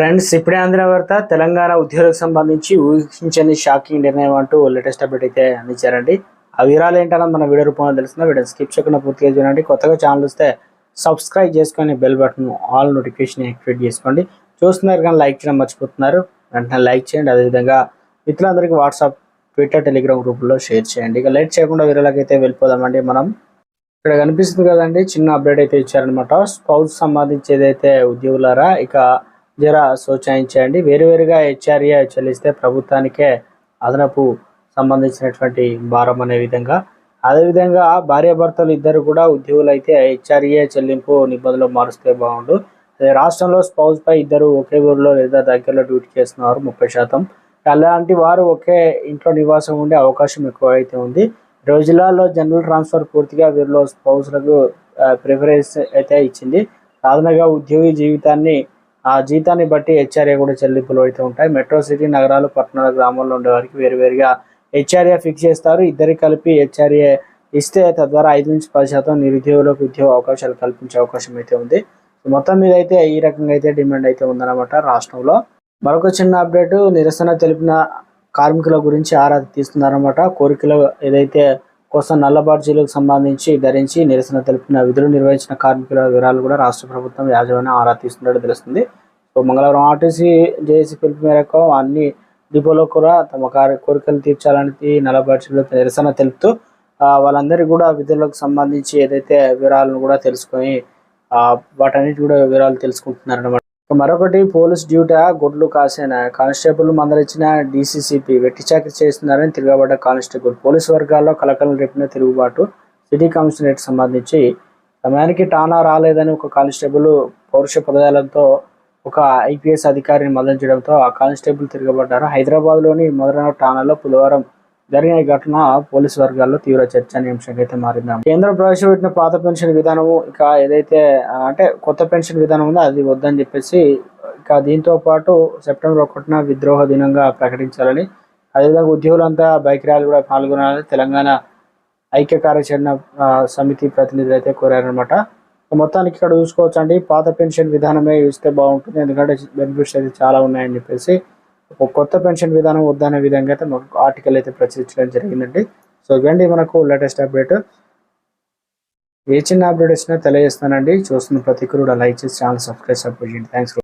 Friends, ఇప్పుడే అందిన వార్త. తెలంగాణ ఉద్యోగులకు సంబంధించి ఊహించని షాకింగ్ నిర్ణయం అంటూ లేటెస్ట్ అప్డేట్ అయితే అందించారండి. ఆ వివరాలు ఏంటన్నా మన వీడియో రూపంలో తెలుస్తుందా? వీడియో స్కిప్ చేయకుండా పూర్తిగా చూడండి. కొత్తగా ఛానల్ వస్తే సబ్స్క్రైబ్ చేసుకొని bell button all notification activate చేసుకోండి. చూస్తున్నారు కానీ లైక్ చేయడం మర్చిపోతున్నారు, వెంటనే లైక్ చేయండి. అదేవిధంగా మిత్రులందరికీ వాట్సాప్, ట్విట్టర్, టెలిగ్రామ్ గ్రూపుల్లో షేర్ చేయండి. ఇక లేట్ చేయకుండా వీడియోలోకి అయితే వెళ్ళిపోదామండి. మనం ఇక్కడ కనిపిస్తుంది కదండి, చిన్న అప్డేట్ అయితే ఇచ్చారనమాట. స్పౌస్ సంబంధించి ఏదైతే ఉద్యోగులారా ఇక జర సోచాయించండి. వేరువేరుగా హెచ్ఆర్ఏ చెల్లిస్తే ప్రభుత్వానికే అదనపు సంబంధించినటువంటి భారం అనే విధంగా, అదేవిధంగా భార్యాభర్తలు ఇద్దరు కూడా ఉద్యోగులు అయితే హెచ్ఆర్ఏ చెల్లింపు నిబంధనలు మారుస్తే బాగుండు. రాష్ట్రంలో స్పౌస్ పై ఇద్దరు ఒకే ఊరిలో లేదా దగ్గరలో డ్యూటీ చేస్తున్నారు 30%. అలాంటి వారు ఒకే ఇంట్లో నివాసం ఉండే అవకాశం ఎక్కువ అయితే ఉంది. రోజులలో జనరల్ ట్రాన్స్ఫర్ పూర్తిగా వీరిలో స్పౌస్లకు ప్రిఫరెన్స్ అయితే ఇచ్చింది. సాధారణంగా ఉద్యోగి జీతాన్ని బట్టి హెచ్ఆర్ఏ కూడా చెల్లింపులు అయితే ఉంటాయి. మెట్రో సిటీ నగరాలు, పట్టణాల, గ్రామాల్లో ఉండే వారికి వేరువేరుగా హెచ్ఆర్ఏ ఫిక్స్ చేస్తారు. ఇద్దరికి కలిపి హెచ్ఆర్ఏ ఇస్తే తద్వారా 5-10% నిరుద్యోగులకు ఉద్యోగ అవకాశాలు కల్పించే అవకాశం అయితే ఉంది. మొత్తం మీద అయితే ఈ రకంగా అయితే డిమాండ్ అయితే ఉందన్నమాట రాష్ట్రంలో. మరొక చిన్న అప్డేట్, నిరసన తెలిపిన కార్మికుల గురించి ఆరా తీస్తున్నారన్నమాట. కోరికలు ఏదైతే కోసం నల్ల బాడ్జీలకు సంబంధించి ధరించి నిరసన తెలిపిన విధులు నిర్వహించిన కార్మికుల వివరాలు కూడా రాష్ట్ర ప్రభుత్వం యాజమాన్యం ఆరా తీస్తున్నట్టు తెలుస్తుంది. సో మంగళవారం ఆర్టీసీ జేఏసీ పిలుపు మేరకు అన్ని డిపోలో కూడా తమ కోరికలు తీర్చాలని నల్ల బాడ్జీలతో నిరసన తెలుపుతూ వాళ్ళందరికీ కూడా విధులకు సంబంధించి ఏదైతే వివరాలను కూడా తెలుసుకొని వాటన్నిటి కూడా వివరాలు తెలుసుకుంటున్నారన్నమాట. మరొకటి, పోలీస్ డ్యూటీ గొడ్లు కాసిన కానిస్టేబుల్ మందలిచ్చిన డీసీసీపీ వెట్టి చాకరీ చేస్తున్నారని తిరగబడ్డ కానిస్టేబుల్. పోలీసు వర్గాల్లో కలకలం రేపిన తిరుగుబాటు. సిటీ కమిషనరేట్ సంబంధించి సమయానికి టానా రాలేదని ఒక కానిస్టేబుల్ పౌరుష పదజాలంతో ఒక ఐపీఎస్ అధికారిని మదలించడంతో ఆ కానిస్టేబుల్ తిరగబడ్డారు. హైదరాబాద్లోని మొదలైన టానాలో బుధవారం జరిగిన ఈ ఘటన పోలీసు వర్గాల్లో తీవ్ర చర్చనీయాంశంగా అయితే మారింది. కేంద్రం ప్రవేశపెట్టిన పాత పెన్షన్ విధానము ఇక ఏదైతే అంటే కొత్త పెన్షన్ విధానం ఉందో అది వద్దని చెప్పేసి ఇక దీంతో పాటు సెప్టెంబర్ 1న విద్రోహ దినంగా ప్రకటించాలని, అదేవిధంగా ఉద్యోగులంతా బైక్ ర్యాలీ కూడా పాల్గొనాలని తెలంగాణ ఐక్య కార్యాచరణ సమితి ప్రతినిధులు అయితే కోరారనమాట. మొత్తానికి ఇక్కడ చూసుకోవచ్చు అండి, పాత పెన్షన్ విధానమే ఇస్తే బాగుంటుంది, ఎందుకంటే బెనిఫిట్స్ అయితే చాలా ఉన్నాయని చెప్పేసి ఒక కొత్త పెన్షన్ విధానం వద్దనే విధంగా అయితే మనకు ఆర్టికల్ అయితే ప్రచురించడం జరిగిందండి. సో ఇవ్వండి మనకు లేటెస్ట్ అప్డేట్. ఏ చిన్న అప్డేట్ వచ్చినా తెలియజేస్తానండి. చూస్తున్న ప్రతి ఒక్కరు కూడా లైక్ చేసి ఛానల్ సబ్స్క్రైబ్ చేయండి. థ్యాంక్స్.